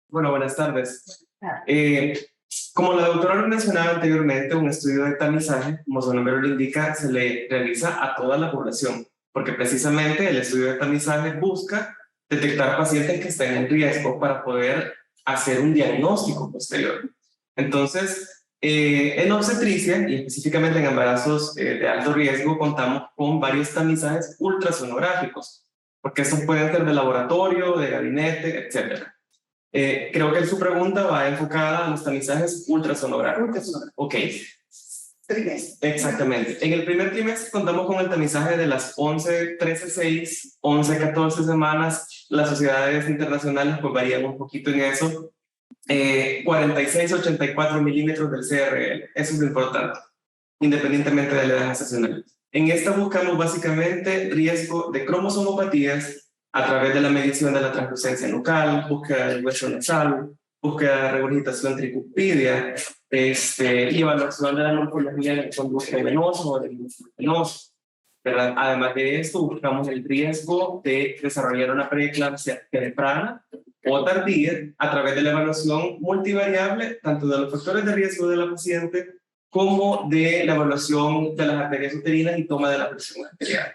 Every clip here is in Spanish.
Bueno, buenas tardes. Como la doctora lo mencionaba anteriormente, un estudio de tamizaje, como su nombre lo indica, se le realiza a toda la población, porque precisamente el estudio de tamizaje busca detectar pacientes que estén en riesgo para poder hacer un diagnóstico posterior. Entonces, en obstetricia y específicamente en embarazos de alto riesgo, contamos con varios tamizajes ultrasonográficos, porque estos pueden ser de laboratorio, de gabinete, etc. Creo que su pregunta va enfocada a los tamizajes ultrasonográficos. Ok. Trimestre. Exactamente. En el primer trimestre contamos con el tamizaje de las 11, 13, 6, 11, 14 semanas. Las sociedades internacionales pues varían un poquito en eso. 46, 84 milímetros del CRL. Eso es lo importante, independientemente de la edad gestacional. En esta buscamos básicamente riesgo de cromosomopatías a través de la medición de la translucencia nucal, búsqueda del hueso nasal, búsqueda de regurgitación tricuspidia, y evaluación de la morfología del conducto venoso o del músculo venoso. ¿Verdad? Además de esto, buscamos el riesgo de desarrollar una preeclampsia temprana o tardía a través de la evaluación multivariable, tanto de los factores de riesgo de la paciente como de la evaluación de las arterias uterinas y toma de la presión arterial.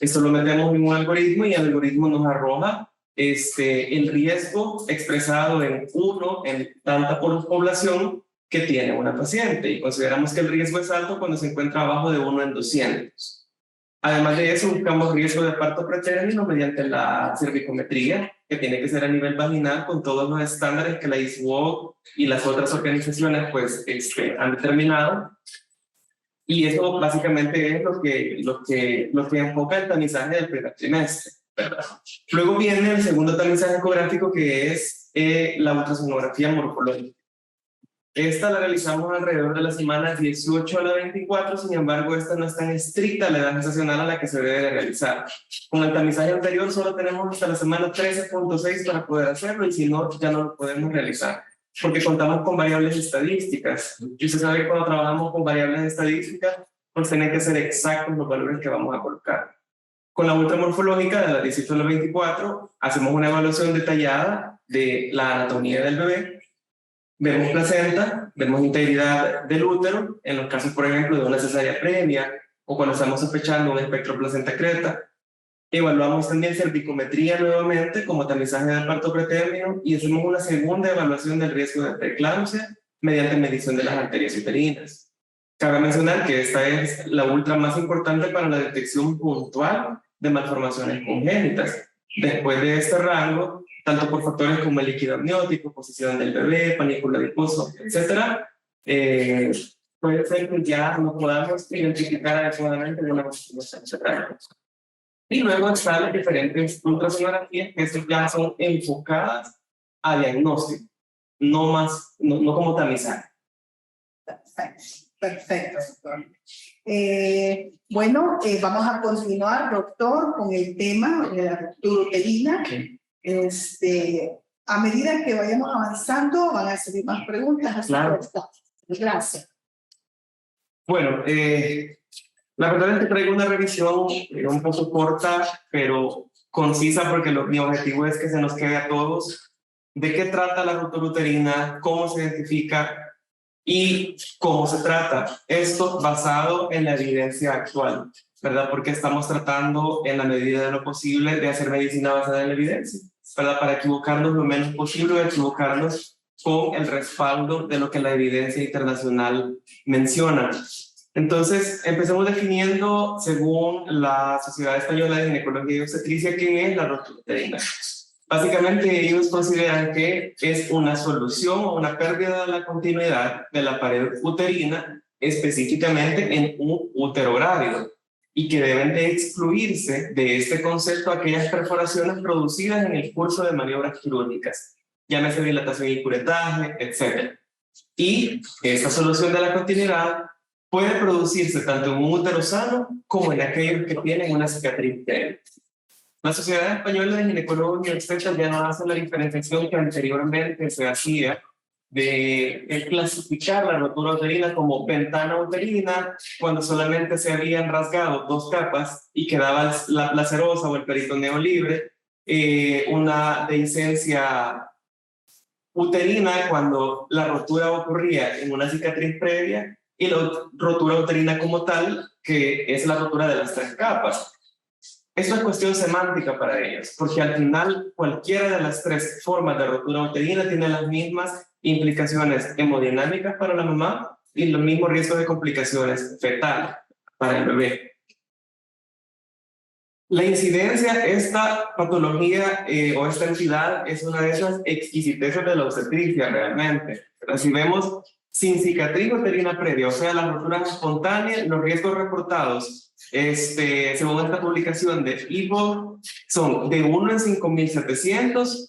Esto lo metemos en un algoritmo y el algoritmo nos arroja el riesgo expresado en 1 en tanta por población que tiene una paciente, y consideramos que el riesgo es alto cuando se encuentra abajo de 1 en 200. Además de eso, buscamos riesgo de parto pretérmino mediante la cervicometría, que tiene que ser a nivel vaginal con todos los estándares que la ISWOG y las otras organizaciones pues, han determinado. Y eso básicamente es lo que enfoca el tamizaje del primer trimestre, ¿verdad? Luego viene el segundo tamizaje ecográfico, que es la ultrasonografía morfológica. Esta la realizamos alrededor de las semanas 18 a la 24, sin embargo, esta no es tan estricta la edad gestacional a la que se debe de realizar. Con el tamizaje anterior solo tenemos hasta la semana 13.6 para poder hacerlo, y si no, ya no lo podemos realizar, porque contamos con variables estadísticas. Y usted sabe que cuando trabajamos con variables estadísticas, pues tienen que ser exactos los valores que vamos a colocar. Con la ultramorfológica de las 18 a la 24, hacemos una evaluación detallada de la anatomía del bebé. Vemos placenta, vemos integridad del útero, en los casos, por ejemplo, de una cesárea previa o cuando estamos sospechando un espectro placenta-creta. Evaluamos también cervicometría nuevamente como tamizaje del parto pretérmino y hacemos una segunda evaluación del riesgo de preeclampsia mediante medición de las arterias uterinas. Cabe mencionar que esta es la ultra más importante para la detección puntual de malformaciones congénitas. Después de este rango, tanto por factores como el líquido amniótico, posición del bebé, panículo adiposo, etc., puede ser que ya no podamos identificar adecuadamente una malformación cerebral. Y luego están las diferentes ultrasonografías, que estas ya son enfocadas a diagnóstico, no como tamizaje. Perfecto, doctor. Vamos a continuar, doctor, con el tema de la ruptura uterina. Okay. A medida que vayamos avanzando, van a salir más preguntas. Claro. Gracias. Bueno, la verdad es que traigo una revisión un poco corta, pero concisa, porque mi objetivo es que se nos quede a todos de qué trata la ruptura uterina, cómo se identifica y cómo se trata. Esto basado en la evidencia actual, ¿verdad? Porque estamos tratando en la medida de lo posible de hacer medicina basada en la evidencia, ¿verdad? Para equivocarnos lo menos posible, y equivocarnos con el respaldo de lo que la evidencia internacional menciona. Entonces, empecemos definiendo, según la Sociedad Española de Ginecología y Obstetricia, qué es la ruptura uterina. Básicamente, ellos consideran que es una solución o una pérdida de la continuidad de la pared uterina, específicamente en un útero grávido, y que deben de excluirse de este concepto aquellas perforaciones producidas en el curso de maniobras quirúrgicas, llámese dilatación y curetaje, etc. Y esta solución de la continuidad puede producirse tanto en un útero sano como en aquellos que tienen una cicatriz previa. La Sociedad Española de Ginecólogos y Obstetras ya no hace la diferenciación que anteriormente se hacía de clasificar la rotura uterina como ventana uterina cuando solamente se habían rasgado 2 capas y quedaba la placerosa o el peritoneo libre, una dehiscencia uterina cuando la rotura ocurría en una cicatriz previa y la rotura uterina como tal, que es la rotura de las 3 capas. Es una cuestión semántica para ellos, porque al final cualquiera de las 3 formas de rotura uterina tiene las mismas implicaciones hemodinámicas para la mamá y los mismos riesgos de complicaciones fetales para el bebé. La incidencia, esta patología o esta entidad es una de esas exquisiteces de la obstetricia realmente. Pero si vemos sin cicatriz uterina previa, o sea, las roturas espontáneas, los riesgos reportados, según esta publicación de IVO, son de 1 en 5.700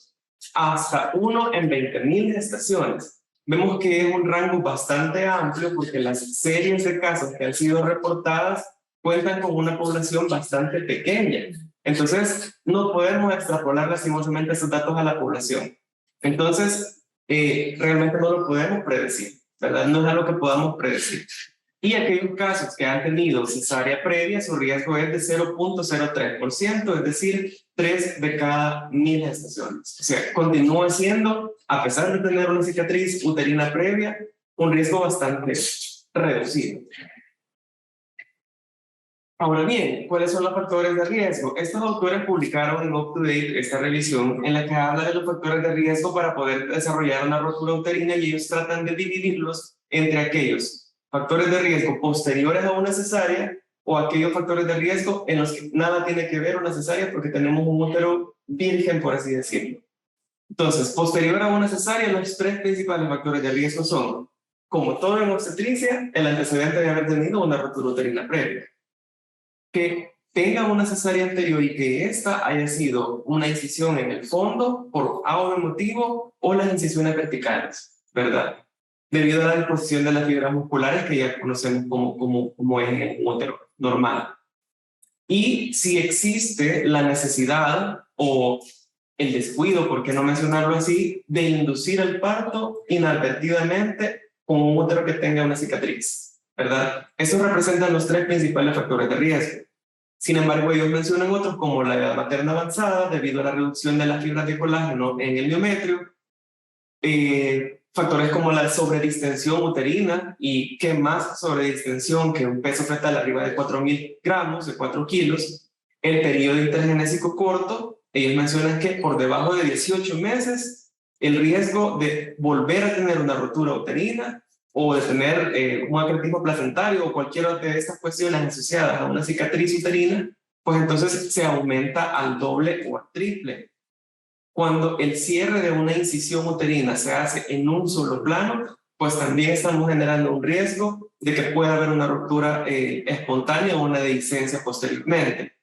hasta 1 en 20.000 gestaciones. Vemos que es un rango bastante amplio porque las series de casos que han sido reportadas cuentan con una población bastante pequeña. Entonces, no podemos extrapolar lastimosamente esos datos a la población. Entonces, realmente no lo podemos predecir, ¿verdad? No es algo que podamos predecir. Y aquellos casos que han tenido cesárea previa, su riesgo es de 0.03%, es decir, 3 de cada 1.000 gestaciones. O sea, continúa siendo, a pesar de tener una cicatriz uterina previa, un riesgo bastante reducido. Ahora bien, ¿cuáles son los factores de riesgo? Estos autores publicaron en UpToDate esta revisión en la que habla de los factores de riesgo para poder desarrollar una rotura uterina y ellos tratan de dividirlos entre aquellos factores de riesgo posteriores a una cesárea o aquellos factores de riesgo en los que nada tiene que ver una cesárea porque tenemos un útero virgen, por así decirlo. Entonces, posterior a una cesárea, los 3 principales factores de riesgo son, como todo en obstetricia, el antecedente de haber tenido una rotura uterina previa, que tenga una cesárea anterior y que esta haya sido una incisión en el fondo por algún motivo o las incisiones verticales, ¿verdad? Debido a la disposición de las fibras musculares que ya conocemos como es en un útero normal. Y si existe la necesidad o el descuido, por qué no mencionarlo así, de inducir el parto inadvertidamente con un útero que tenga una cicatriz, ¿verdad? Eso representan los 3 principales factores de riesgo. Sin embargo, ellos mencionan otros como la edad materna avanzada, debido a la reducción de las fibras de colágeno en el miometrio, factores como la sobredistensión uterina, y qué más sobredistensión que un peso fetal arriba de 4.000 gramos, de 4 kilos, el periodo intergenésico corto. Ellos mencionan que por debajo de 18 meses, el riesgo de volver a tener una rotura uterina o de tener un acretismo placentario o cualquiera de estas cuestiones asociadas a una cicatriz uterina, pues entonces se aumenta al doble o al triple. Cuando el cierre de una incisión uterina se hace en un solo plano, pues también estamos generando un riesgo de que pueda haber una ruptura espontánea o una dehiscencia posteriormente.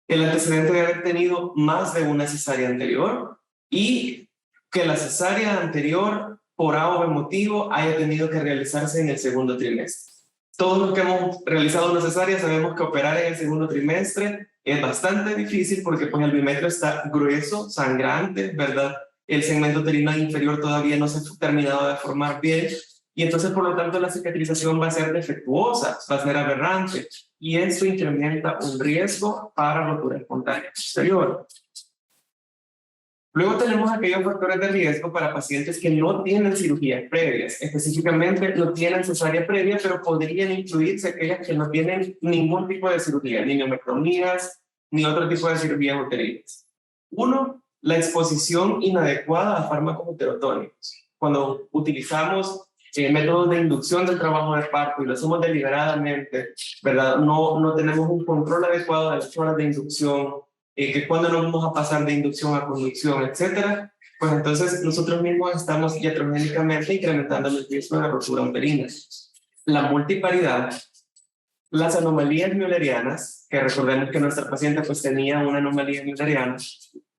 El antecedente de haber tenido más de una cesárea anterior y que la cesárea anterior, por A o B motivo, haya tenido que realizarse en el segundo trimestre. Todos los que hemos realizado una cesárea sabemos que operar en el segundo trimestre es bastante difícil porque pues, el bimetrio está grueso, sangrante, ¿verdad? El segmento uterino inferior todavía no se ha terminado de formar bien y entonces por lo tanto la cicatrización va a ser defectuosa, va a ser aberrante y eso incrementa un riesgo para rotura espontánea posterior. Luego tenemos aquellos factores de riesgo para pacientes que no tienen cirugías previas, específicamente no tienen cesárea previa, pero podrían incluirse aquellas que no tienen ningún tipo de cirugía, ni miomectomías, ni otro tipo de cirugías uterinas. Uno, la exposición inadecuada a fármacos uterotónicos. Cuando utilizamos métodos de inducción del trabajo de parto y lo hacemos deliberadamente, ¿verdad? No tenemos un control adecuado de las horas de inducción, que cuando nos vamos a pasar de inducción a conducción, etcétera, pues entonces nosotros mismos estamos iatrogénicamente incrementando el riesgo de rotura uterina. La multiparidad, las anomalías müllerianas, que recordemos que nuestra paciente pues tenía una anomalía mülleriana,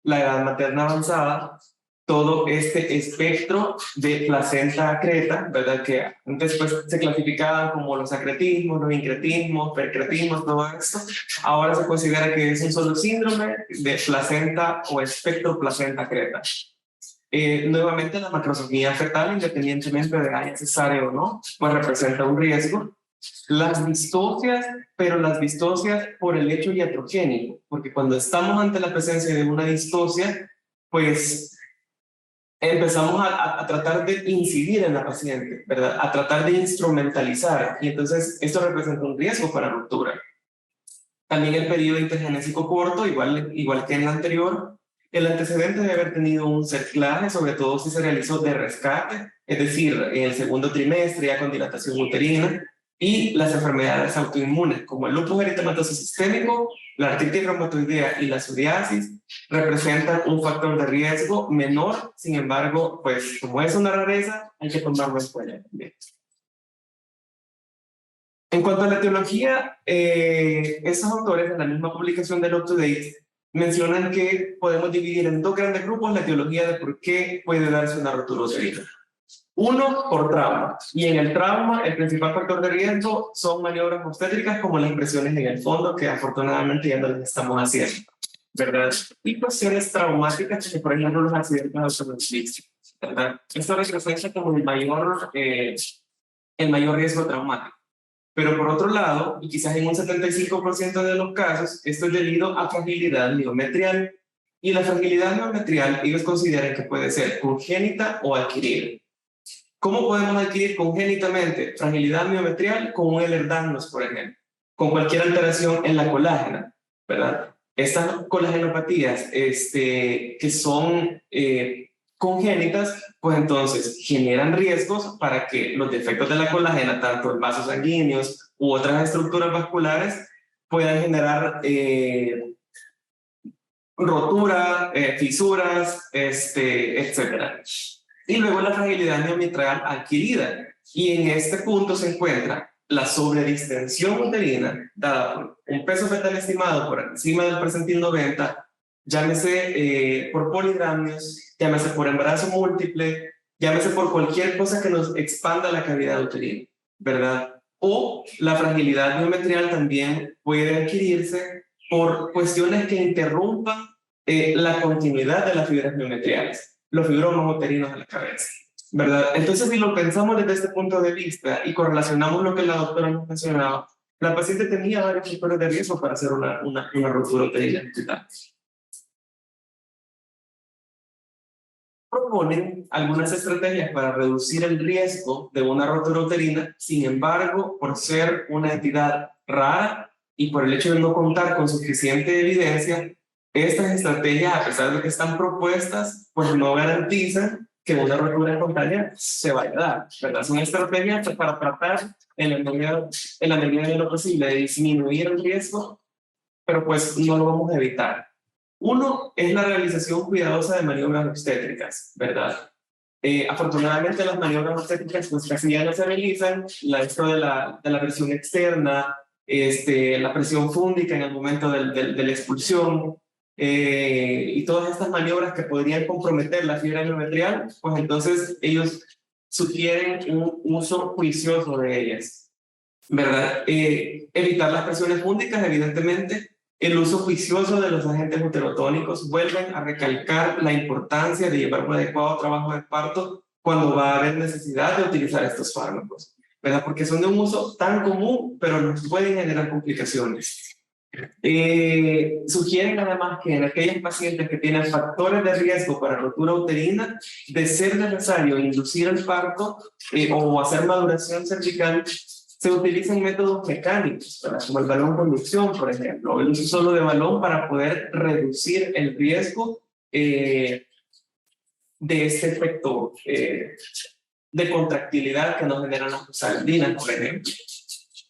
la edad materna avanzada, todo este espectro de placenta creta, ¿verdad? Que después se clasificaban como los acretismos, los incretismos, percretismos, todo esto. Ahora se considera que es un solo síndrome de placenta o espectro placenta creta. Nuevamente, la macrosomía fetal, independientemente de haya cesárea o no, pues representa un riesgo. Las distocias, pero las distocias por el hecho iatrogénico, porque cuando estamos ante la presencia de una distocia, pues empezamos a tratar de incidir en la paciente, ¿verdad? A tratar de instrumentalizar, y entonces esto representa un riesgo para ruptura. También el periodo intergenésico corto, igual que en el anterior, el antecedente de haber tenido un cerclaje, sobre todo si se realizó de rescate, es decir, en el segundo trimestre ya con dilatación uterina, y las enfermedades autoinmunes como el lupus eritematoso sistémico, la artritis reumatoidea y la psoriasis representan un factor de riesgo menor. Sin embargo, pues como es una rareza, hay que tomarlo en cuenta también. En cuanto a la etiología, estos autores en la misma publicación del UpToDate mencionan que podemos dividir en dos grandes grupos la etiología de por qué puede darse una rotura uterina. Uno, por trauma. Y en el trauma, el principal factor de riesgo son maniobras obstétricas como las impresiones en el fondo, que afortunadamente ya no las estamos haciendo, ¿verdad? Y cuestiones traumáticas, que por ejemplo los accidentes automovilísticos, ¿verdad? Esto representa como el mayor riesgo traumático. Pero por otro lado, y quizás en un 75% de los casos, esto es debido a fragilidad miometrial. Y la fragilidad miometrial, ellos consideran que puede ser congénita o adquirida. ¿Cómo podemos adquirir congénitamente fragilidad miometrial? Con un Ehlers-Danlos, por ejemplo, con cualquier alteración en la colágena, ¿verdad? Estas colagenopatías que son congénitas, pues entonces generan riesgos para que los defectos de la colágena, tanto en vasos sanguíneos u otras estructuras vasculares, puedan generar rotura, fisuras, etcétera. Y luego la fragilidad miometral adquirida. Y en este punto se encuentra la sobredistensión uterina dada por un peso fetal estimado por encima del percentil 90, llámese por polidramios, llámese por embarazo múltiple, llámese por cualquier cosa que nos expanda la cavidad uterina, ¿verdad? O la fragilidad miometrial también puede adquirirse por cuestiones que interrumpan la continuidad de las fibras miometriales, los fibromas uterinos de la cabeza, ¿verdad? Entonces, si lo pensamos desde este punto de vista y correlacionamos lo que la doctora nos mencionaba, la paciente tenía varios factores de riesgo para hacer una ruptura uterina. Proponen algunas estrategias para reducir el riesgo de una rotura uterina. Sin embargo, por ser una entidad rara y por el hecho de no contar con suficiente evidencia, estas estrategias, a pesar de que están propuestas, pues no garantizan que una rotura espontánea se vaya a dar, ¿verdad? Son estrategias para tratar en la medida de lo posible de disminuir el riesgo, pero pues no lo vamos a evitar. Uno es la realización cuidadosa de maniobras obstétricas, ¿verdad? Afortunadamente las maniobras obstétricas pues casi ya no se realizan, esto de la presión externa, la presión fúndica en el momento de la expulsión, y todas estas maniobras que podrían comprometer la fibra miometrial, pues entonces ellos sugieren un uso juicioso de ellas, ¿verdad? Evitar las presiones fúndicas, evidentemente. El uso juicioso de los agentes uterotónicos vuelven a recalcar la importancia de llevar un adecuado trabajo de parto cuando va a haber necesidad de utilizar estos fármacos, ¿verdad? Porque son de un uso tan común, pero nos pueden generar complicaciones. Sugieren además que en aquellos pacientes que tienen factores de riesgo para rotura uterina, de ser necesario inducir el parto o hacer maduración cervical, se utilizan métodos mecánicos, ¿verdad? Como el balón conducción, por ejemplo, o el uso solo de balón para poder reducir el riesgo de este efecto de contractilidad que nos generan las prostaglandinas, por ejemplo.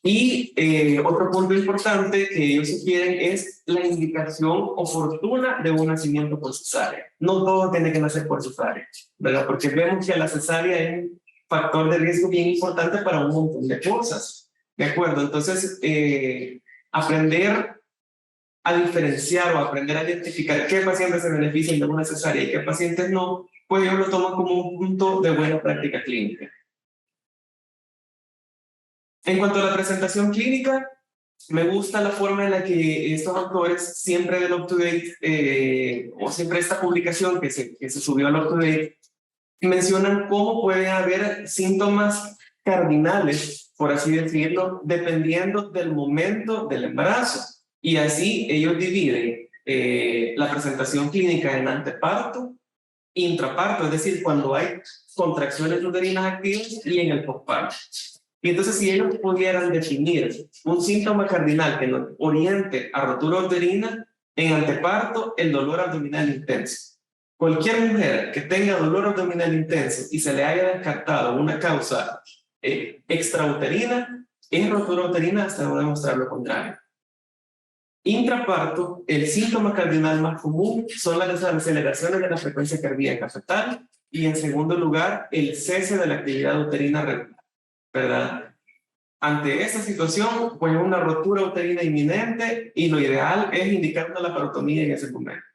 Y otro punto importante que ellos sugieren es la indicación oportuna de un nacimiento por cesárea. No todo tiene que nacer por cesárea, ¿verdad? Porque vemos que la cesárea es un factor de riesgo bien importante para un montón de cosas, ¿de acuerdo? Entonces, aprender a diferenciar o aprender a identificar qué pacientes se benefician de una cesárea y qué pacientes no, pues pues ellos lo toman como un punto de buena práctica clínica. En cuanto a la presentación clínica, me gusta la forma en la que estos autores, siempre del UpToDate, o siempre esta publicación que se subió al UpToDate, mencionan cómo pueden haber síntomas cardinales, por así decirlo, dependiendo del momento del embarazo. Y así ellos dividen la presentación clínica en anteparto, intraparto, es decir, cuando hay contracciones uterinas activas, y en el posparto. Y entonces, si ellos pudieran definir un síntoma cardinal que nos oriente a rotura uterina, en anteparto, el dolor abdominal intenso. Cualquier mujer que tenga dolor abdominal intenso y se le haya descartado una causa extrauterina, es rotura uterina hasta no demostrar lo contrario. Intraparto, el síntoma cardinal más común son las aceleraciones de la frecuencia cardíaca fetal y, en segundo lugar, el cese de la actividad uterina regular, ¿verdad? Ante esta situación, pues una rotura uterina inminente, y lo ideal es indicar una laparotomía en ese momento.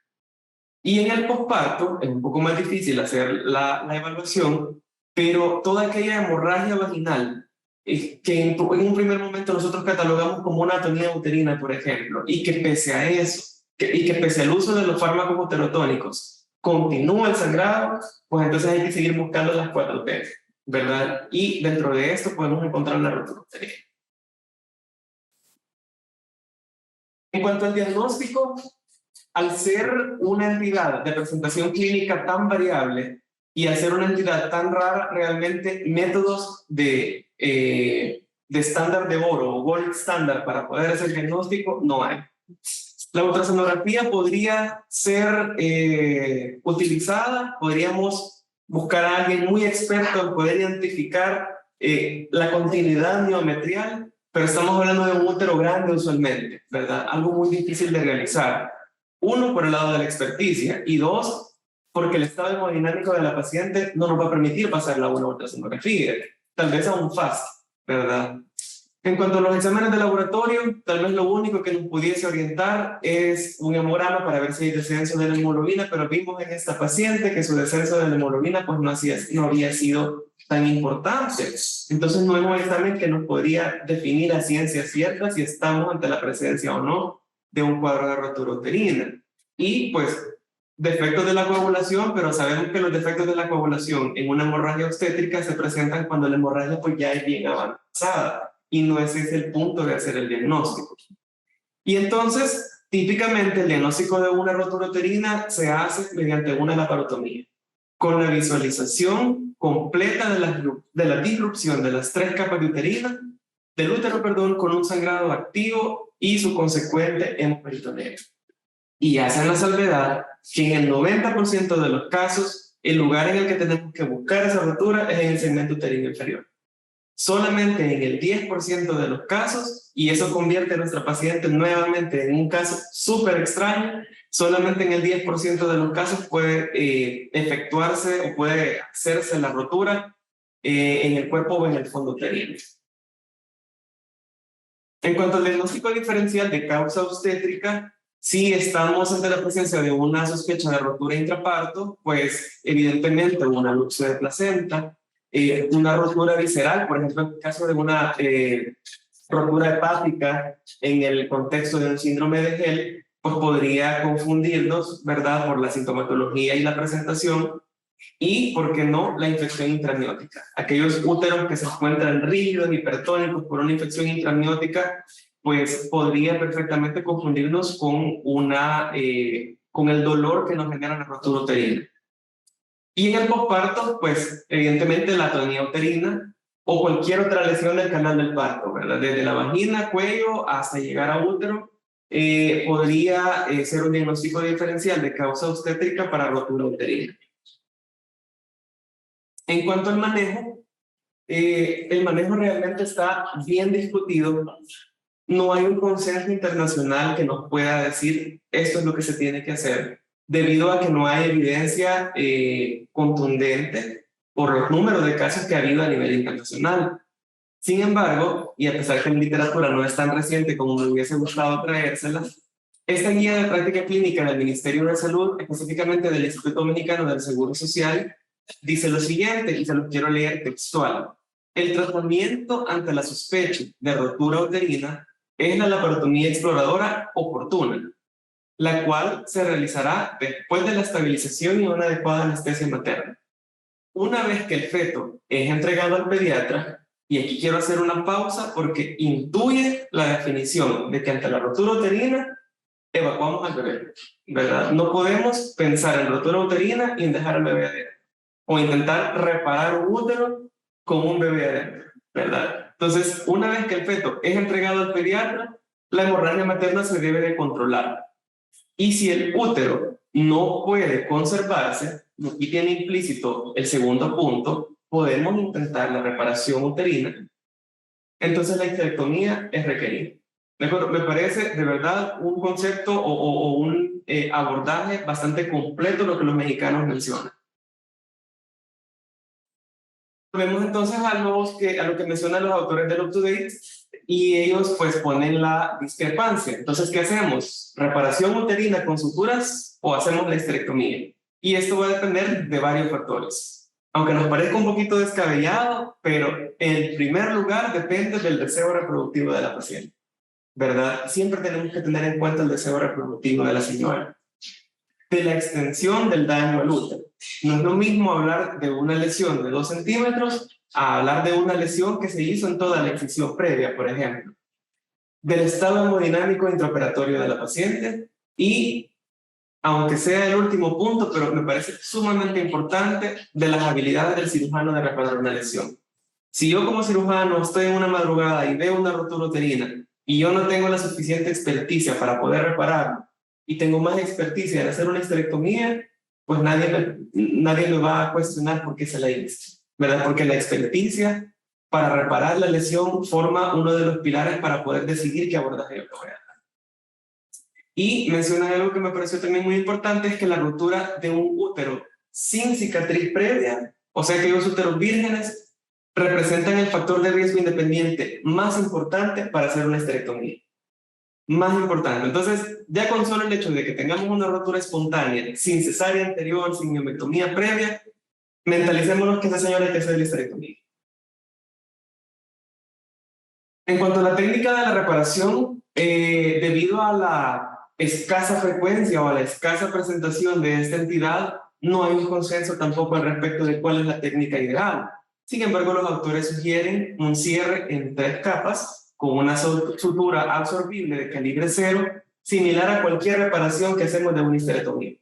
Y en el posparto es un poco más difícil hacer la evaluación, pero toda aquella hemorragia vaginal que en un primer momento nosotros catalogamos como una atonía uterina, por ejemplo, y que pese a eso, y que pese al uso de los fármacos uterotónicos, continúa el sangrado, pues entonces hay que seguir buscando las 4T, ¿verdad? Y dentro de esto podemos encontrar una rotura uterina. En cuanto al diagnóstico, al ser una entidad de presentación clínica tan variable y al ser una entidad tan rara, realmente métodos de estándar de oro o gold standard para poder hacer diagnóstico no hay. La ultrasonografía podría ser utilizada, podríamos buscar a alguien muy experto en poder identificar la continuidad miometrial, pero estamos hablando de un útero grande usualmente, ¿verdad? Algo muy difícil de realizar. Uno, por el lado de la experticia, y dos, porque el estado hemodinámico de la paciente no nos va a permitir pasarla a una ultrasonografía, tal vez a un FAST, ¿verdad? En cuanto a los exámenes de laboratorio, tal vez lo único que nos pudiese orientar es un hemograma para ver si hay descenso de la hemoglobina, pero vimos en esta paciente que su descenso de la hemoglobina pues no había sido tan importante. Entonces no es un examen que nos podría definir a ciencia cierta si estamos ante la presencia o no de un cuadro de rotura uterina. Y pues defectos de la coagulación, pero sabemos que los defectos de la coagulación en una hemorragia obstétrica se presentan cuando la hemorragia pues ya es bien avanzada, y no ese es el punto de hacer el diagnóstico. Y entonces, típicamente el diagnóstico de una rotura uterina se hace mediante una laparotomía, con la visualización completa de la disrupción de las 3 capas de del útero, con un sangrado activo y su consecuente hemoperitoneo. Y hacen la salvedad que en el 90% de los casos, el lugar en el que tenemos que buscar esa rotura es en el segmento uterino inferior. Solamente en el 10% de los casos, y eso convierte a nuestra paciente nuevamente en un caso súper extraño, solamente en el 10% de los casos puede efectuarse o puede hacerse la rotura en el cuerpo o en el fondo uterino. En cuanto al diagnóstico diferencial de causa obstétrica, si estamos ante la presencia de una sospecha de rotura intraparto, pues evidentemente una luxo de placenta, una rotura visceral, por ejemplo, en el caso de una rotura hepática en el contexto de un síndrome de Hell, pues podría confundirnos, ¿verdad?, por la sintomatología y la presentación, y, ¿por qué no?, la infección intraamniótica. Aquellos úteros que se encuentran rígidos, hipertónicos por una infección intraamniótica, pues podría perfectamente confundirnos con el dolor que nos genera la rotura uterina. Y en el posparto, pues evidentemente la atonía uterina o cualquier otra lesión del canal del parto, ¿verdad? Desde la vagina, cuello, hasta llegar a útero, podría ser un diagnóstico diferencial de causa obstétrica para rotura uterina. En cuanto al manejo, el manejo realmente está bien discutido. No hay un consenso internacional que nos pueda decir esto es lo que se tiene que hacer, debido a que no hay evidencia contundente por los números de casos que ha habido a nivel internacional. Sin embargo, y a pesar que en literatura no es tan reciente como me hubiese gustado traérsela, Esta guía de práctica clínica del Ministerio de Salud, específicamente del Instituto Mexicano del Seguro Social, dice lo siguiente, y se lo quiero leer textual. El tratamiento ante la sospecha de rotura uterina es la laparotomía exploradora oportuna, la cual se realizará después de la estabilización y una adecuada anestesia materna. Una vez que el feto es entregado al pediatra, y aquí quiero hacer una pausa porque intuye la definición de que ante la rotura uterina evacuamos al bebé, ¿verdad? No podemos pensar en rotura uterina y en dejar al bebé adentro, o intentar reparar un útero con un bebé adentro, ¿verdad? Entonces, una vez que el feto es entregado al pediatra, la hemorragia materna se debe de controlar. Y si el útero no puede conservarse, aquí tiene implícito el segundo punto, podemos intentar la reparación uterina. Entonces la histerectomía es requerida. Me parece de verdad un concepto o un abordaje bastante completo lo que los mexicanos mencionan. Vemos entonces a lo que mencionan los autores del UpToDate y ellos pues ponen la discrepancia. Entonces, ¿qué hacemos? ¿Reparación uterina con suturas o hacemos la histerectomía? Y esto va a depender de varios factores. Aunque nos parezca un poquito descabellado, pero en primer lugar depende del deseo reproductivo de la paciente, ¿verdad? Siempre tenemos que tener en cuenta el deseo reproductivo de la señora. De la extensión del daño al útero. No es lo mismo hablar de una lesión de 2 centímetros a hablar de una lesión que se hizo en toda la excisión previa, por ejemplo. Del estado hemodinámico intraoperatorio de la paciente y, aunque sea el último punto, pero me parece sumamente importante, de las habilidades del cirujano de reparar una lesión. Si yo como cirujano estoy en una madrugada y veo una rotura uterina y yo no tengo la suficiente experticia para poder repararlo, y tengo más experticia en hacer una histerectomía, pues nadie me va a cuestionar por qué se la hice, ¿verdad? Porque la experticia para reparar la lesión forma uno de los pilares para poder decidir qué abordaje yo voy a dar. Y mencionan algo que me pareció también muy importante, es que la rotura de un útero sin cicatriz previa, o sea que los úteros vírgenes, representan el factor de riesgo independiente más importante para hacer una histerectomía. Más importante. Entonces, ya con solo el hecho de que tengamos una rotura espontánea, sin cesárea anterior, sin miomectomía previa, mentalicémonos que esa señora hay que hacer la histerectomía. En cuanto a la técnica de la reparación, debido a la escasa frecuencia o a la escasa presentación de esta entidad, no hay un consenso tampoco al respecto de cuál es la técnica ideal. Sin embargo, los autores sugieren un cierre en 3 capas, con una sutura absorbible de calibre 0, similar a cualquier reparación que hacemos de una histerectomía.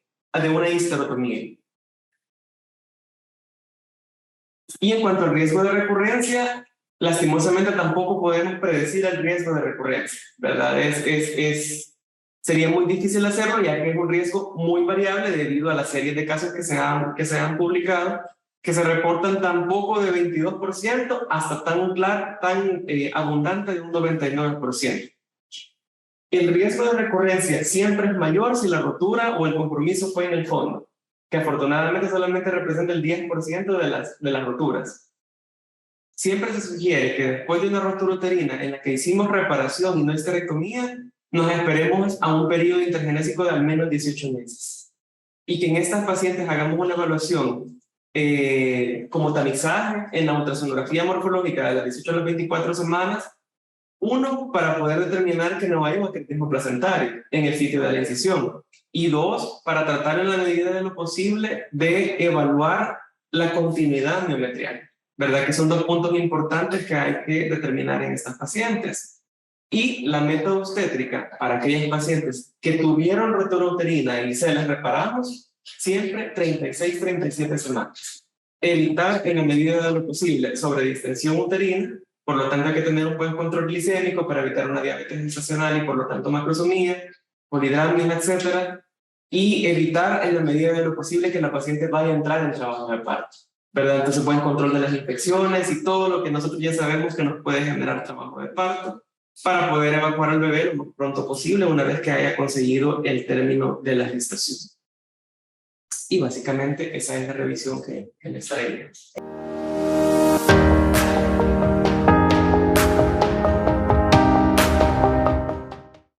Y en cuanto al riesgo de recurrencia, lastimosamente tampoco podemos predecir el riesgo de recurrencia, ¿verdad? Sería muy difícil hacerlo, ya que es un riesgo muy variable debido a las series de casos que se han publicado, que se reportan tan poco de 22% hasta tan abundante de un 99%. El riesgo de recurrencia siempre es mayor si la rotura o el compromiso fue en el fondo, que afortunadamente solamente representa el 10% de las roturas. Siempre se sugiere que después de una rotura uterina en la que hicimos reparación y no histerectomía, nos esperemos a un periodo intergenésico de al menos 18 meses. Y que en estas pacientes hagamos una evaluación como tamizaje en la ultrasonografía morfológica de las 18 a las 24 semanas, uno, para poder determinar que no hay un acretismo placentario en el sitio de la incisión, y 2, para tratar en la medida de lo posible de evaluar la continuidad miometrial, ¿verdad? Que son 2 puntos importantes que hay que determinar en estas pacientes. Y la método obstétrica para aquellas pacientes que tuvieron rotura uterina y se las reparamos, siempre 36-37 semanas. Evitar en la medida de lo posible sobredistensión uterina, por lo tanto hay que tener un buen control glicémico para evitar una diabetes gestacional y por lo tanto macrosomía, polidramia, etc. Y evitar en la medida de lo posible que la paciente vaya a entrar en trabajo de parto, ¿verdad? Entonces buen control de las infecciones y todo lo que nosotros ya sabemos que nos puede generar trabajo de parto, para poder evacuar al bebé lo más pronto posible una vez que haya conseguido el término de la gestación. Y básicamente esa es la revisión que les traigo.